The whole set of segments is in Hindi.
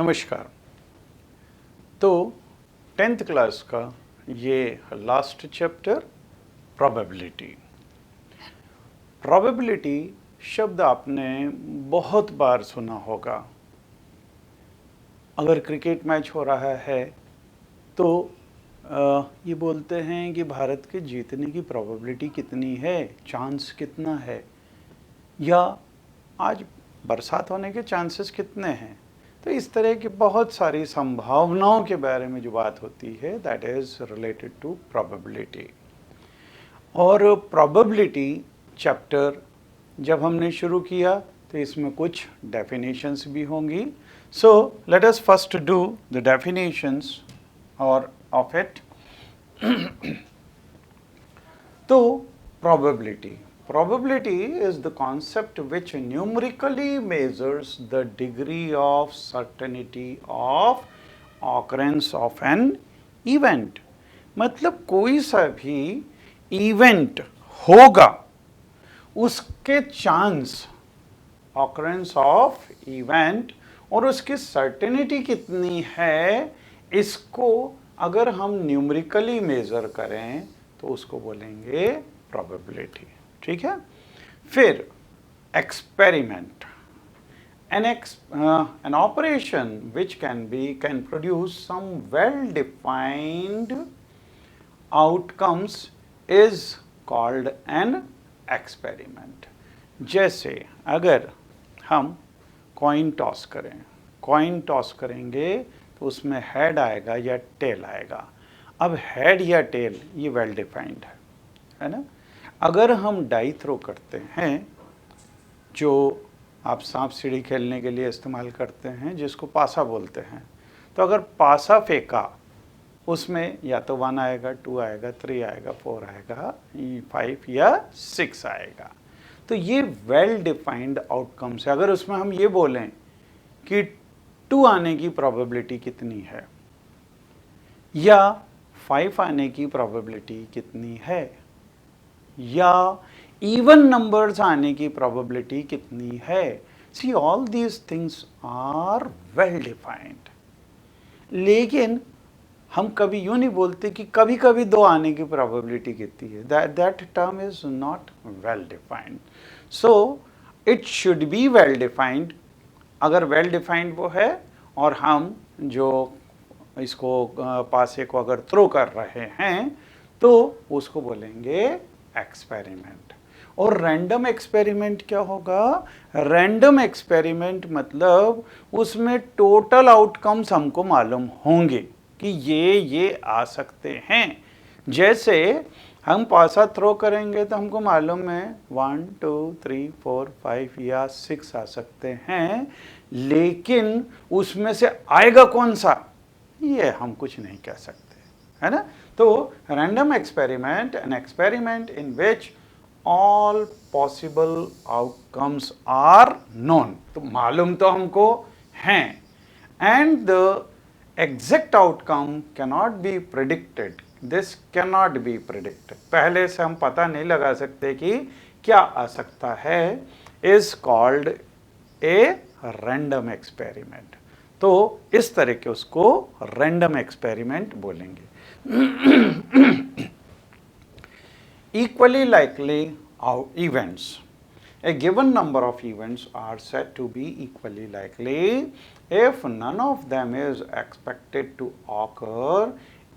नमस्कार। तो 10th क्लास का ये लास्ट चैप्टर प्रोबेबिलिटी। प्रोबेबिलिटी शब्द आपने बहुत बार सुना होगा। अगर क्रिकेट मैच हो रहा है तो ये बोलते हैं कि भारत के जीतने की प्रोबेबिलिटी कितनी है, चांस कितना है, या आज बरसात होने के चांसेस कितने हैं। तो इस तरह की बहुत सारी संभावनाओं के बारे में जो बात होती है that is related to probability. और प्रोबेबिलिटी चैप्टर जब हमने शुरू किया तो इसमें कुछ डेफिनेशंस भी होंगी। So let us first do the definitions और ऑफ इट। तो Probability is the concept which numerically measures the degree of certainty of occurrence of an event। मतलब कोई सा भी इवेंट होगा उसके चांस, ऑकरेंस ऑफ इवेंट और उसकी सर्टेनिटी कितनी है, इसको अगर हम न्यूमेरिकली मेजर करें तो उसको बोलेंगे प्रोबेबिलिटी। ठीक है। फिर experiment, an operation which can produce some well defined outcomes is called an experiment। जैसे अगर हम कॉइन टॉस करेंगे तो उसमें हेड आएगा या टेल आएगा। अब हेड या टेल ये वेल डिफाइंड है ना। अगर हम डाई थ्रो करते हैं, जो आप सांप सीढ़ी खेलने के लिए इस्तेमाल करते हैं, जिसको पासा बोलते हैं, तो अगर पासा फेंका उसमें या तो 1 आएगा, 2 आएगा, 3 आएगा, 4 आएगा, 5 या 6 आएगा। तो ये वेल डिफाइंड आउटकम्स है। अगर उसमें हम ये बोलें कि 2 आने की प्रोबेबिलिटी कितनी है या 5 आने की प्रोबेबिलिटी कितनी है या इवन नंबर्स आने की प्रोबेबिलिटी कितनी है, see all these things are well defined. लेकिन हम कभी यूं नहीं बोलते कि कभी कभी 2 आने की प्रोबेबिलिटी कितनी है। That term is not well defined. So it should be well defined. अगर वेल डिफाइंड वो है और हम जो इसको पासे को अगर थ्रो कर रहे हैं तो उसको बोलेंगे एक्सपेरिमेंट। और रैंडम एक्सपेरिमेंट क्या होगा? रैंडम एक्सपेरिमेंट मतलब उसमें टोटल आउटकम्स हमको मालूम होंगे कि ये आ सकते हैं। जैसे हम पासा थ्रो करेंगे तो हमको मालूम है 1 2 3 4 5 या 6 आ सकते हैं, लेकिन उसमें से आएगा कौन सा ये हम कुछ नहीं कह सकते, है ना। तो random experiment, an experiment in which all possible outcomes are known, तो मालूम तो हमको हैं, and the exact outcome cannot be predicted. This cannot be predicted, पहले से हम पता नहीं लगा सकते कि क्या आ सकता है, is called a random experiment. तो इस तरह के उसको रैंडम एक्सपेरिमेंट बोलेंगे। Equally likely events, a given number of events are said to be equally likely if none of them is expected to occur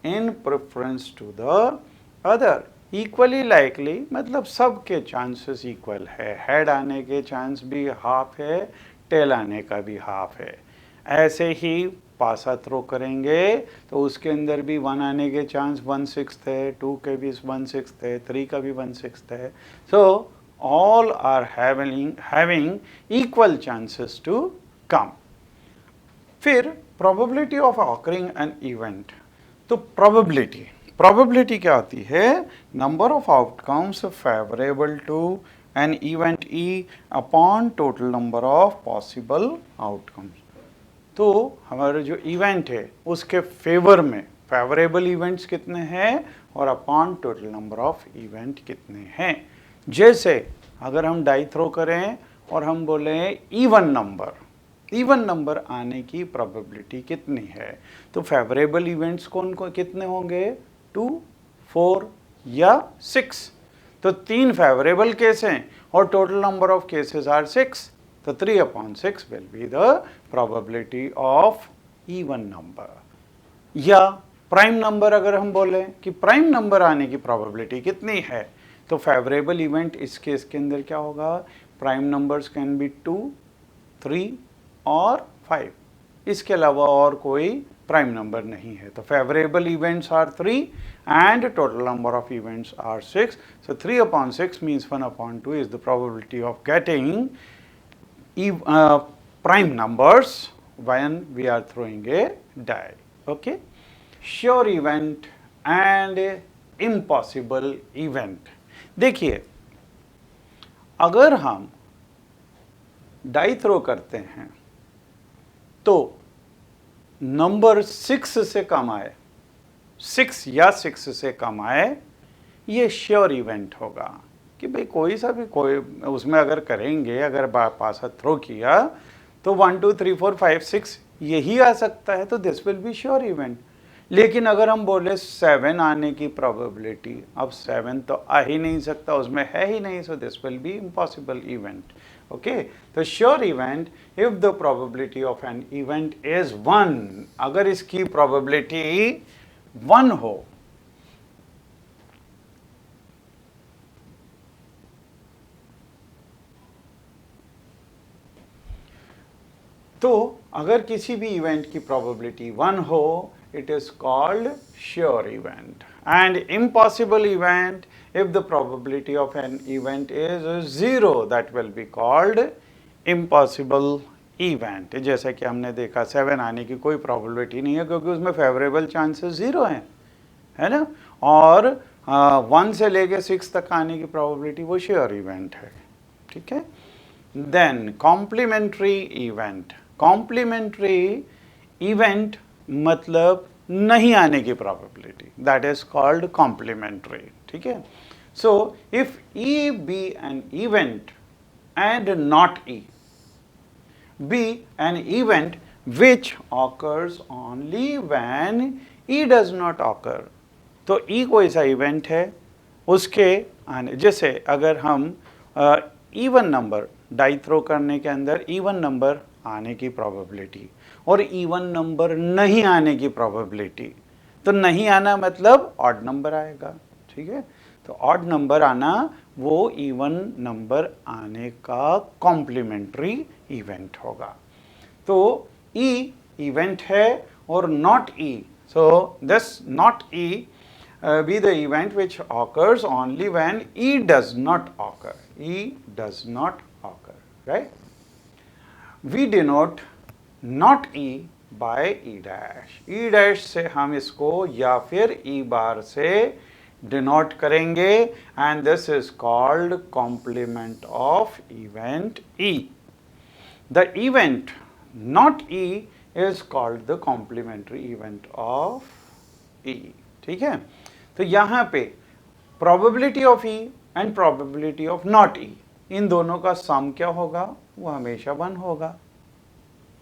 in preference to the other। Equally likely मतलब सबके चांसेस इक्वल है, हेड आने के चांस भी हाफ है, टेल आने का भी हाफ है। ऐसे ही पासा थ्रो करेंगे तो उसके अंदर भी 1 आने के चांस 1/6 है, 2 के भी 1/6 है, 3 का भी 1/6 है। So all are having equal chances to come. फिर probability of occurring an event. तो प्रोबेबिलिटी क्या होती है? Number of outcomes favourable to an event E upon total number of possible outcomes. तो हमारा जो इवेंट है उसके फेवर में फेवरेबल इवेंट्स कितने हैं और upon total number of event कितने हैं। जैसे अगर हम डाई थ्रो करें और हम बोलें इवन नंबर, इवन नंबर आने की प्रोबेबिलिटी कितनी है? तो फेवरेबल इवेंट्स कितने होंगे? 2, 4 या 6। तो 3 फेवरेबल केस हैं और total number of cases are 6। तो 3/6 will be the probability of even number. या प्राइम नंबर अगर हम बोलें कि प्राइम नंबर आने की प्रोबेबिलिटी कितनी है, तो फेवरेबल इवेंट इस केस के अंदर क्या होगा? प्राइम नंबर्स कैन बी 2, 3 और 5। इसके अलावा और कोई प्राइम नंबर नहीं है। तो favourable events are 3 and total number of events are 6. So 3/6 means 1/2 is the probability of getting prime numbers when we are throwing a die. Okay? Sure event and impossible event. देखिए, अगर हम डाई थ्रो करते हैं तो नंबर 6 से कम आए, 6 या 6 से कम आए, ये श्योर इवेंट होगा कि भाई कोई सा भी कोई उसमें अगर करेंगे, अगर पासा थ्रो किया तो 1 2 3 4 5 6 यही आ सकता है, तो this will be sure event. लेकिन अगर हम बोले 7 आने की प्रोबेबिलिटी, अब 7 तो आ ही नहीं सकता, उसमें है ही नहीं, so this will be impossible event. Okay, तो sure event if the probability of an event is 1, अगर इसकी प्रोबेबिलिटी 1 हो, तो अगर किसी भी इवेंट की प्रोबेबिलिटी 1 हो, it is called sure event. And impossible event, if the probability of an event is 0, that will be called impossible event. जैसा कि हमने देखा 7 आने की कोई प्रोबेबिलिटी नहीं है क्योंकि उसमें फेवरेबल चांसेस 0 हैं, है ना, और 1 से लेके 6 तक आने की प्रोबेबिलिटी वो श्योर इवेंट है। ठीक है। Then complementary event. Complementary event मतलब नहीं आने की probability, that is called complementary. ठीक है। So if E be an event and not E be an event which occurs only when E does not occur, तो ई कोई सा इवेंट है, उसके आने, जैसे अगर हम इवन नंबर डाई थ्रो करने के अंदर इवन नंबर आने की प्रोबेबिलिटी और इवन नंबर नहीं आने की प्रोबेबिलिटी, तो नहीं आना मतलब ऑड नंबर आएगा। ठीक है। तो ऑड नंबर आना वो इवन नंबर आने का कॉम्प्लीमेंट्री इवेंट होगा। तो ई इवेंट है और not E, so this not E be the event which occurs only when E does not occur. E does not occur, right? We denote not E by E dash. E dash से हम इसको या फिर E bar से denote करेंगे and this is called complement of event E. The event not E is called the complementary event of E. ठीक है। तो यहाँ पे probability of E and probability of not E, इन दोनों का सम क्या होगा? वो हमेशा 1 होगा,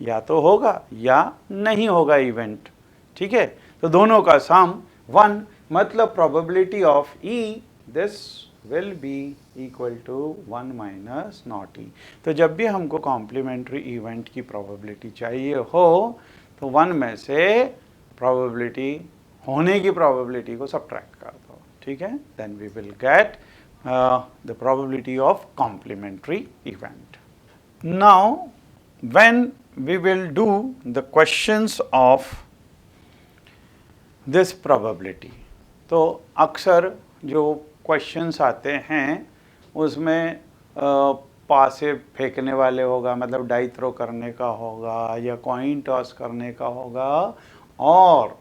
या तो होगा या नहीं होगा इवेंट। ठीक है। तो दोनों का सम 1, मतलब probability of E this will be equal to 1 minus not E। तो जब भी हमको कॉम्प्लीमेंट्री इवेंट की प्रोबेबिलिटी चाहिए हो तो 1 में से प्रोबेबिलिटी होने की प्रोबेबिलिटी को सब्ट्रैक्ट कर दो। ठीक है। Then we will get the probability of complementary event. Now when we will do the questions of this probability, तो अक्सर जो क्वेश्चंस आते हैं उसमें पासे फेंकने वाले होगा, मतलब डाई थ्रो करने का होगा या कॉइन टॉस करने का होगा, और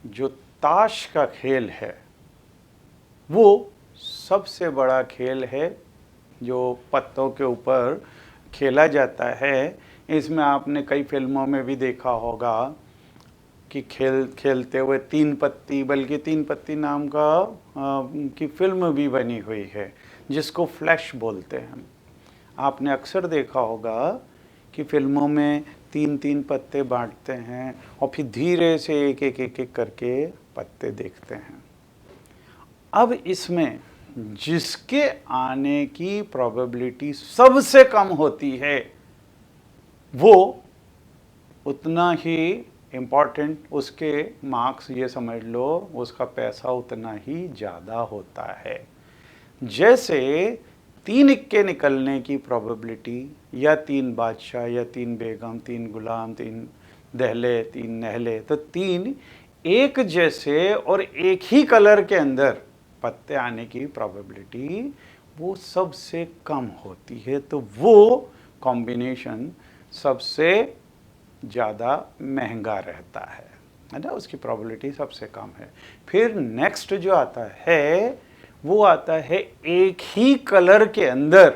जो ताश का खेल है वो सबसे बड़ा खेल है जो पत्तों के ऊपर खेला जाता है। इसमें आपने कई फिल्मों में भी देखा होगा कि खेलते हुए 3 पत्ती, बल्कि 3 पत्ती नाम का की फिल्म भी बनी हुई है जिसको फ्लैश बोलते हैं। आपने अक्सर देखा होगा कि फिल्मों में 3-3 पत्ते बांटते हैं और फिर धीरे से एक एक एक एक करके पत्ते देखते हैं। अब इसमें जिसके आने की प्रोबेबिलिटी सबसे कम होती है वो उतना ही इम्पॉर्टेंट, उसके मार्क्स ये समझ लो, उसका पैसा उतना ही ज़्यादा होता है। जैसे 3 इक्के निकलने की प्रोबेबिलिटी, या 3 बादशाह, या 3 बेगम, 3 गुलाम, 3 दहले, 3 नहले, तो 3 एक जैसे और एक ही कलर के अंदर पत्ते आने की प्रोबेबिलिटी वो सबसे कम होती है। तो वो कॉम्बिनेशन सबसे ज़्यादा महंगा रहता है ना, उसकी प्रोबेबिलिटी सबसे कम है। फिर नेक्स्ट जो आता है वो आता है एक ही कलर के अंदर,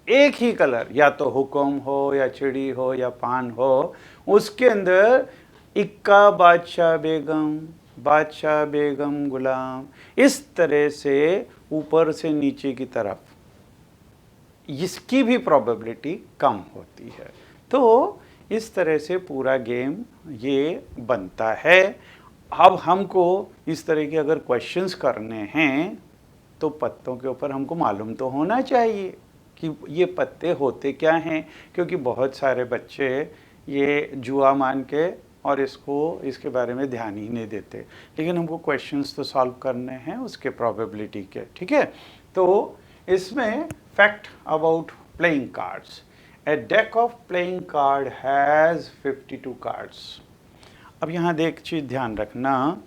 एक ही कलर, या तो हुक्म हो या चिड़ी हो या पान हो, उसके अंदर इक्का बादशाह बेगम, बादशाह बेगम गुलाम, इस तरह से ऊपर से नीचे की तरफ इसकी भी प्रोबेबिलिटी कम होती है। तो इस तरह से पूरा गेम ये बनता है। अब हमको इस तरह के अगर क्वेश्चंस करने हैं तो पत्तों के ऊपर हमको मालूम तो होना चाहिए कि ये पत्ते होते क्या हैं, क्योंकि बहुत सारे बच्चे ये जुआ मान के और इसके बारे में ध्यान ही नहीं देते। लेकिन हमको क्वेश्चंस तो सॉल्व करने हैं उसके प्रोबेबिलिटी के, ठीक है। तो इसमें fact about playing cards, A deck of playing card has 52 cards. अब यहाँ एक चीज़ ध्यान रखना,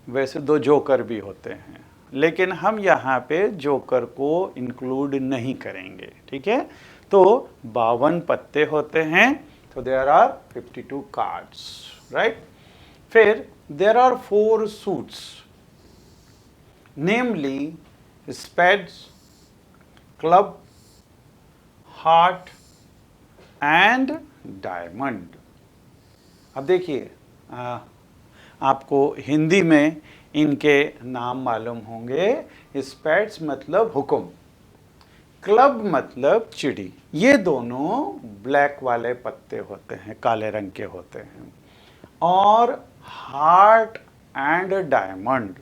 वैसे 2 जोकर भी होते हैं, लेकिन हम यहाँ पे जोकर को इंक्लूड नहीं करेंगे, ठीक है। तो 52 पत्ते होते हैं, तो देयर आर 52 कार्ड्स, राइट। फिर there are 4 suits, namely spades, club, heart and diamond. अब देखिए, आपको हिंदी में इनके नाम मालूम होंगे। स्पेड्स मतलब हुक्म, क्लब मतलब चिड़ी, ये दोनों ब्लैक वाले पत्ते होते हैं, काले रंग के होते हैं। और हार्ट एंड डायमंड,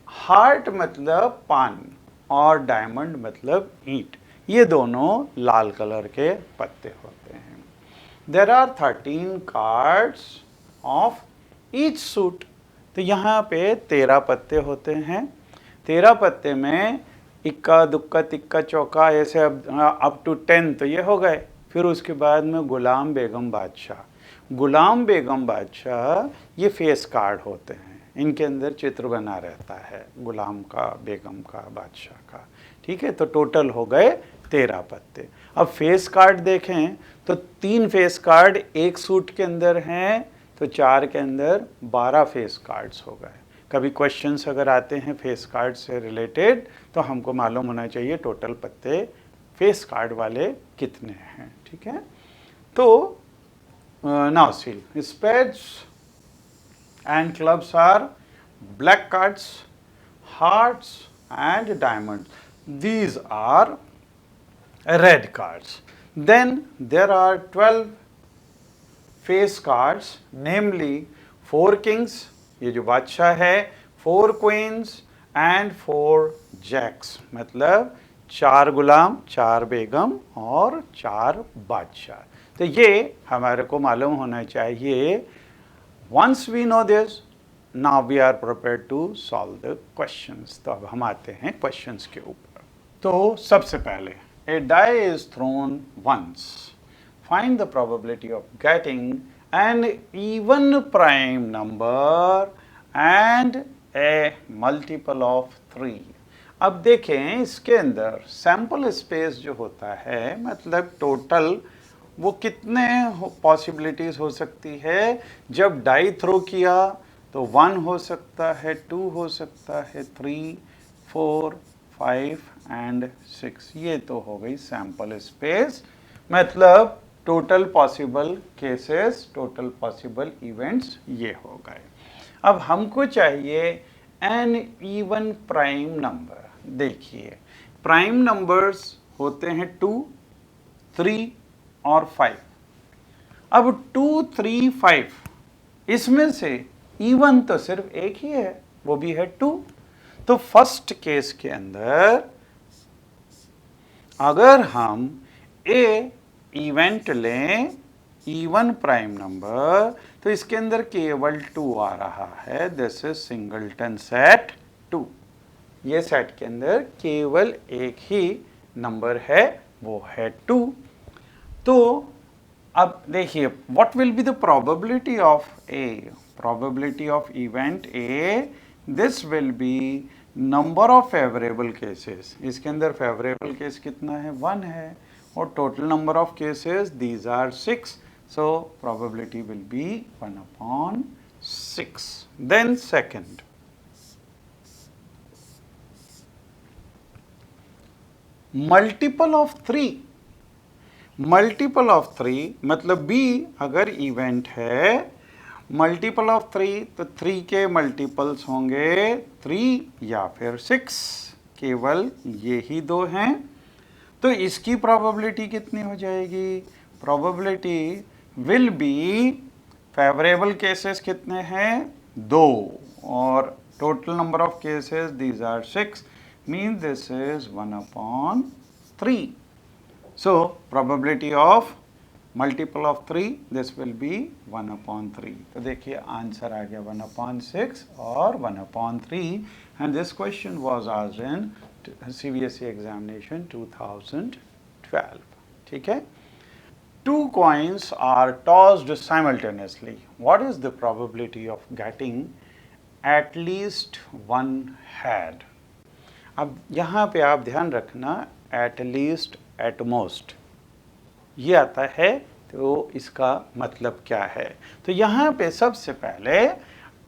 हार्ट मतलब पान और डायमंड मतलब ईंट, ये दोनों लाल कलर के पत्ते होते हैं। There are 13 cards of each suit, तो यहाँ पे 13 पत्ते होते हैं। 13 पत्ते में इक्का दुक्का तिक्का चौका ऐसे अप टू 10 तो ये हो गए। फिर उसके बाद में गुलाम बेगम बादशाह, गुलाम बेगम बादशाह ये फेस कार्ड होते हैं, इनके अंदर चित्र बना रहता है गुलाम का, बेगम का, बादशाह का, ठीक है। तो टोटल हो गए 13 पत्ते। अब फेस कार्ड देखें तो 3 फेस कार्ड एक सूट के अंदर हैं, तो 4 के अंदर 12 फेस कार्ड्स हो गए। कभी क्वेश्चंस अगर आते हैं फेस कार्ड से रिलेटेड तो हमको मालूम होना चाहिए टोटल पत्ते फेस कार्ड वाले कितने हैं, ठीक है। तो now see, spades and clubs are black cards, hearts and diamonds, these are red cards. Then there are 12 face cards, namely 4 kings, ये जो बादशाह है, 4 queens and 4 jacks, मतलब 4 गुलाम, 4 बेगम और 4 बादशाह। तो ये हमारे को मालूम होना चाहिए। Once we know this, now we are prepared to solve the questions। तो अब हम आते हैं questions के ऊपर। तो सबसे पहले a die is thrown once, find the probability of getting an even prime number and a multiple of 3। अब देखें इसके अंदर सैम्पल स्पेस जो होता है, मतलब टोटल वो कितने पॉसिबिलिटीज़ हो सकती है। जब डाई थ्रो किया तो 1 हो सकता है, 2 हो सकता है, 3, 4, 5 एंड 6, ये तो हो गई सैम्पल स्पेस, मतलब total possible cases, total possible events ये हो गए। अब हमको चाहिए एन इवन प्राइम नंबर। देखिए प्राइम नंबर्स होते हैं 2, 3 और 5, अब 2, 3, 5 इसमें से इवन तो सिर्फ एक ही है, वो भी है 2। तो फर्स्ट केस के अंदर अगर हम ए इवेंट लें इवन प्राइम नंबर, तो इसके अंदर केवल 2 आ रहा है। This is singleton set 2। ये सेट के अंदर केवल एक ही नंबर है, वो है 2। तो अब देखिए what will be the probability of A, probability of event A, this will be number of favourable cases. इसके अंदर फेवरेबल केस कितना है, 1 है, और total number of cases these are 6, so probability will be 1/6. Then second, multiple of 3, multiple of 3 मतलब B अगर इवेंट है मल्टीपल ऑफ 3, तो 3 के मल्टीपल्स होंगे 3 या फिर 6, केवल ये ही 2 हैं। तो इसकी प्रोबेबिलिटी कितनी हो जाएगी, probability will be, favourable cases कितने हैं 2, और total number of cases these are 6, mean this is 1/3। So probability of multiple of 3, this will be 1/3। तो देखिए आंसर आ गया 1/6 और 1/3, and this question was asked in CBSE examination 2012। ठीक है। 2 coins are tossed simultaneously. What is the probability of getting at least one head? अब यहाँ पे आप ध्यान रखना, at least, at most ये आता है, तो इसका मतलब क्या है। तो यहाँ पे सबसे पहले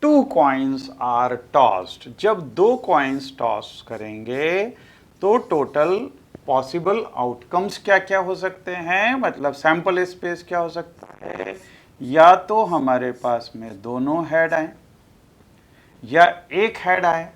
2 coins are tossed, जब 2 coins टॉस करेंगे तो टोटल पॉसिबल आउटकम्स क्या क्या हो सकते हैं, मतलब सैंपल स्पेस क्या हो सकता है, या तो हमारे पास में दोनों हेड आए या एक हेड आए।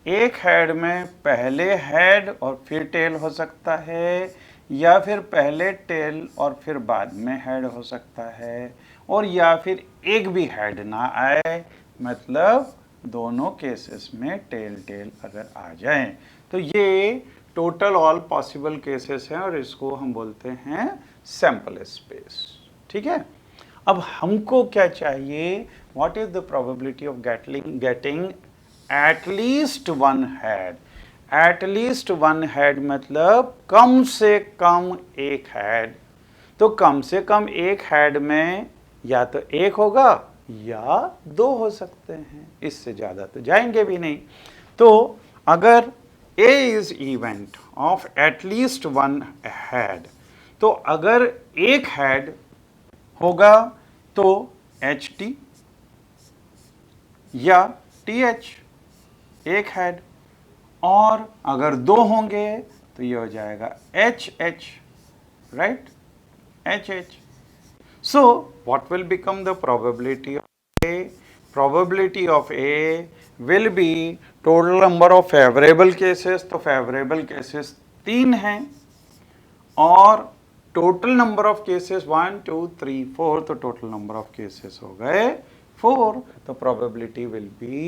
एक हेड में पहले हेड और फिर टेल हो सकता है, या फिर पहले टेल और फिर बाद में हेड हो सकता है, और या फिर एक भी हेड ना आए, मतलब दोनों केसेस में टेल टेल अगर आ जाए, तो ये टोटल ऑल पॉसिबल केसेस हैं, और इसको हम बोलते हैं सैंपल स्पेस। ठीक है। अब हमको क्या चाहिए, what is the probability of getting at least one head. At least one head मतलब कम से कम एक हेड। तो कम से कम एक हेड में या तो एक होगा या 2 हो सकते हैं, इससे ज़्यादा तो जाएंगे भी नहीं। तो अगर A is event of at least one head, तो अगर एक हेड होगा तो HT या TH एक हेड, और अगर 2 होंगे तो ये हो जाएगा HH, right, HH। So what will become the probability of A? Probability of A will be total number of favorable cases, तो favorable cases 3 हैं, और total number of cases 1, 2, 3, 4, तो total number of cases हो गए 4, तो probability will be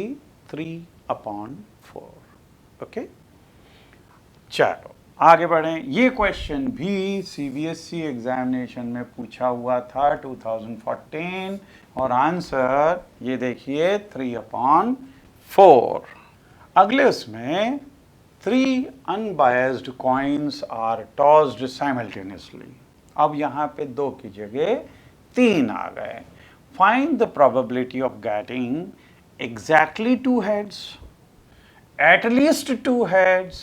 3/4। ओके, चलो आगे बढ़ें। ये क्वेश्चन भी CBSE एग्जामिनेशन में पूछा हुआ था 2014, और आंसर ये देखिए 3/4। अगले उसमें 3 unbiased coins are tossed simultaneously. अब यहाँ पे 2 की जगह 3 आ गए। Find the probability of getting exactly 2 heads, at least 2 heads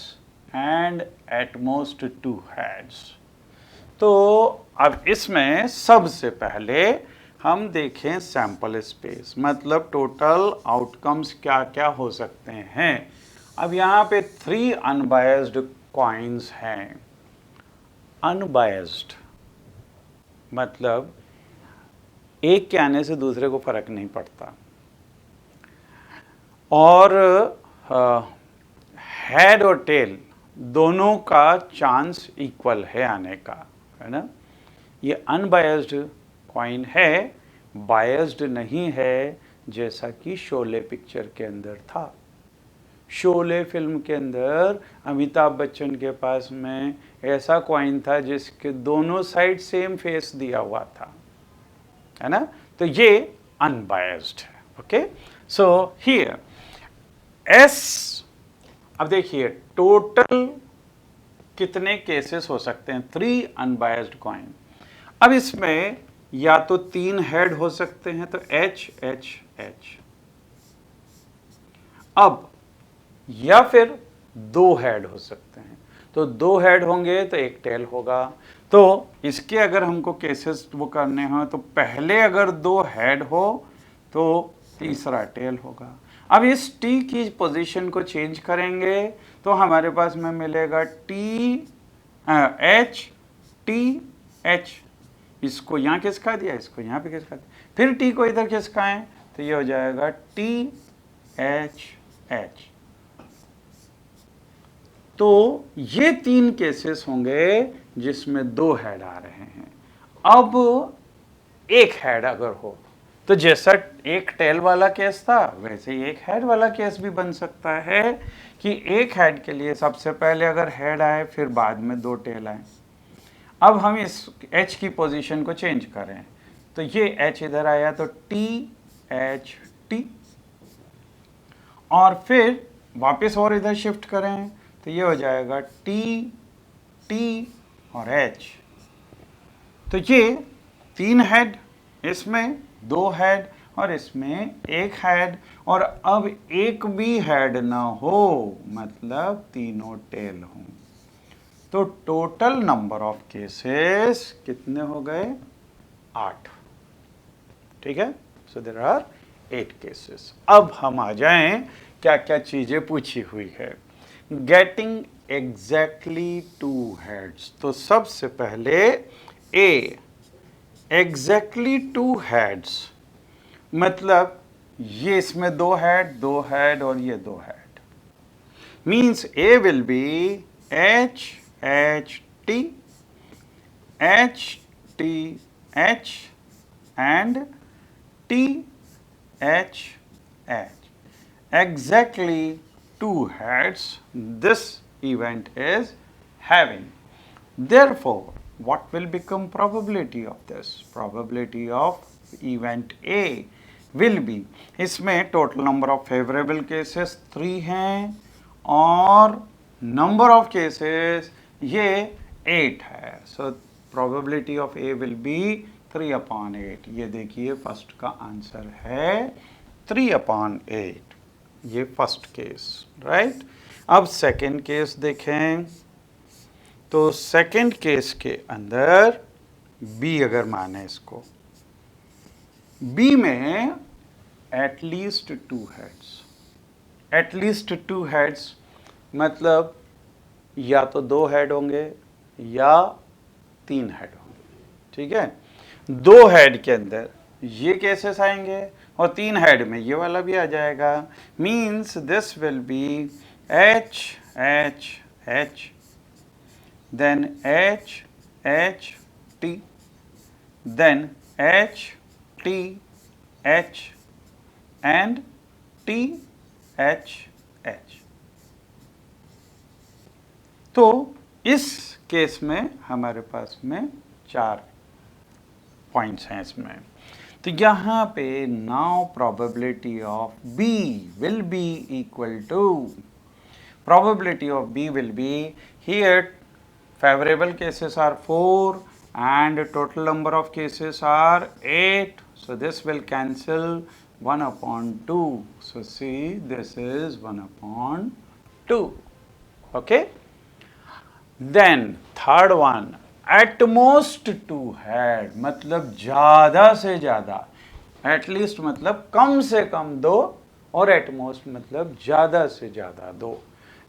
and at most 2 heads। तो अब इसमें सबसे पहले हम देखें सैंपल स्पेस, मतलब टोटल आउटकम्स क्या क्या हो सकते हैं। अब यहाँ पे 3 अनबायस्ड कॉइन्स हैं। अनबायस्ड मतलब एक के आने से दूसरे को फर्क नहीं पड़ता, और हेड और टेल दोनों का चांस इक्वल है आने का, है ना। ये अनबायस्ड कॉइन है बायस्ड नहीं है, जैसा कि शोले पिक्चर के अंदर था। शोले फिल्म के अंदर अमिताभ बच्चन के पास में ऐसा कॉइन था जिसके दोनों साइड सेम फेस दिया हुआ था, है ना। तो ये अनबायस्ड है। ओके, सो हियर एस, अब देखिए टोटल कितने केसेस हो सकते हैं, 3 अनबायस्ड कॉइन। अब इसमें या तो 3 हेड हो सकते हैं, तो एच एच एच। अब या फिर 2 हेड हो सकते हैं, तो 2 हेड होंगे तो 1 टेल होगा। तो इसके अगर हमको केसेस वो करने हो तो पहले अगर 2 हेड हो तो तीसरा टेल होगा। अब इस टी की पोजीशन को चेंज करेंगे तो हमारे पास में मिलेगा टी एच टी एच। इसको यहाँ खिसका दिया, इसको यहाँ पे खिसका दिया, फिर टी को इधर खिसकाएं तो ये हो जाएगा टी एच एच। तो ये 3 केसेस होंगे जिसमें 2 हेड आ रहे हैं। अब 1 हेड अगर हो तो जैसा एक टेल वाला केस था वैसे ही 1 हेड वाला केस भी बन सकता है कि 1 हेड के लिए सबसे पहले अगर हेड आए फिर बाद में 2 टेल आए। अब हम इस एच की पोजीशन को चेंज करें तो ये एच इधर आया तो टी एच टी, और फिर वापस और इधर शिफ्ट करें तो ये हो जाएगा टी टी और एच। तो ये 3 हेड, इसमें 2 हेड और इसमें 1 हेड, और अब एक भी हेड ना हो मतलब तीनों टेल हों। तो टोटल नंबर ऑफ केसेस कितने हो गए, 8। ठीक है, सो देयर आर 8 केसेस। अब हम आ जाएं क्या क्या चीजें पूछी हुई है। गेटिंग एग्जैक्टली 2 हेड्स, तो सबसे पहले ए एग्जैक्टली 2 हेड्स मतलब ये इसमें 2 हेड और ये 2 head, means A will be H H T H and T H H, exactly 2 heads this event is having. Therefore, what will become probability of this? Probability of event A will be, इसमें total number of favorable cases 3 हैं और number of cases ये 8 है। So probability of A will be 3/8। ये देखिए फर्स्ट का आंसर है 3/8, ये फर्स्ट केस, राइट। अब सेकंड केस देखें तो सेकंड केस के अंदर बी अगर माने इसको, बी में एटलीस्ट 2 हेड्स, एटलीस्ट 2 हेड्स मतलब या तो 2 हेड होंगे या 3 हेड होंगे। ठीक है, 2 हेड के अंदर ये केसेस आएंगे और 3 हेड में ये वाला भी आ जाएगा, means this will be H H H, then H H T, then H T H and T H H. तो इस केस में हमारे पास में 4 पॉइंट्स हैं इसमें। तो यहाँ पे now probability of B will be equal to, probability of B will be, here favorable cases are 4 and total number of cases are 8, so this will cancel 1/2, so see this is 1/2. Okay, then third one, at most 2 head मतलब ज़्यादा से ज़्यादा, at least मतलब कम से कम 2 और at most मतलब ज़्यादा से ज़्यादा 2।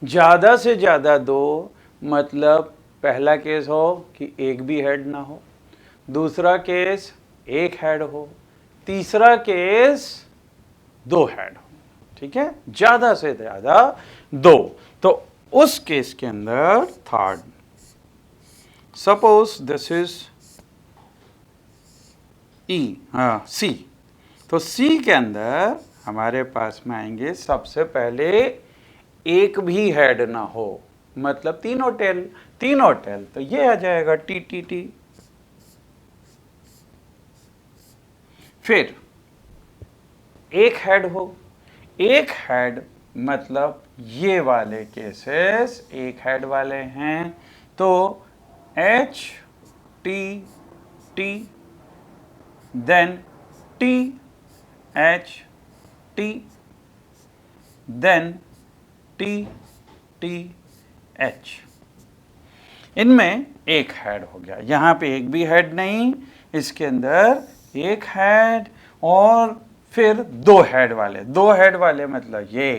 ज़्यादा से ज़्यादा 2 मतलब पहला केस हो कि एक भी हेड ना हो, दूसरा केस 1 हेड हो, तीसरा केस 2 हेड हो। ठीक है, ज़्यादा से ज़्यादा 2। तो उस केस के अंदर थर्ड, सपोज दिस इज ई, हाँ सी। तो सी के अंदर हमारे पास में आएंगे सबसे पहले एक भी हेड ना हो, मतलब तीनों टेल, तो ये आ जाएगा टी टी टी। फिर एक हेड हो, एक हेड मतलब ये वाले केसेस एक हेड वाले हैं, तो H T T, then T H T, then T T H. इनमें एक हेड हो गया, यहाँ पे एक भी हेड नहीं, इसके अंदर एक हेड और फिर दो हेड वाले मतलब ये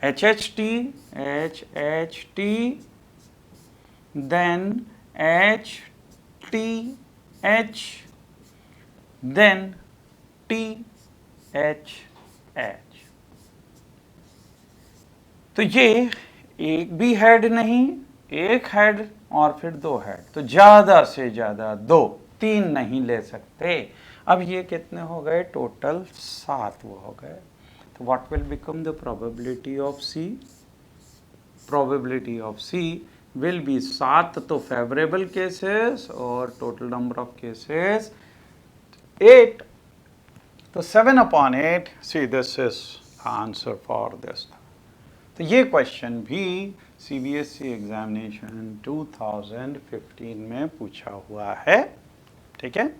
H H T, then H T H, then T H H. तो ये एक भी हेड नहीं, एक हेड और फिर दो हेड, तो ज्यादा से ज्यादा दो, तीन नहीं ले सकते। अब ये कितने हो गए टोटल? 7 वो हो गए। तो what will become the probability of C? Probability of C will be 7 तो फेवरेबल केसेस और टोटल नंबर ऑफ केसेस 8. तो 7/8, see this is answer for this. तो ये क्वेश्चन भी CBSE एग्जामिनेशन 2015 में पूछा हुआ है, ठीक है।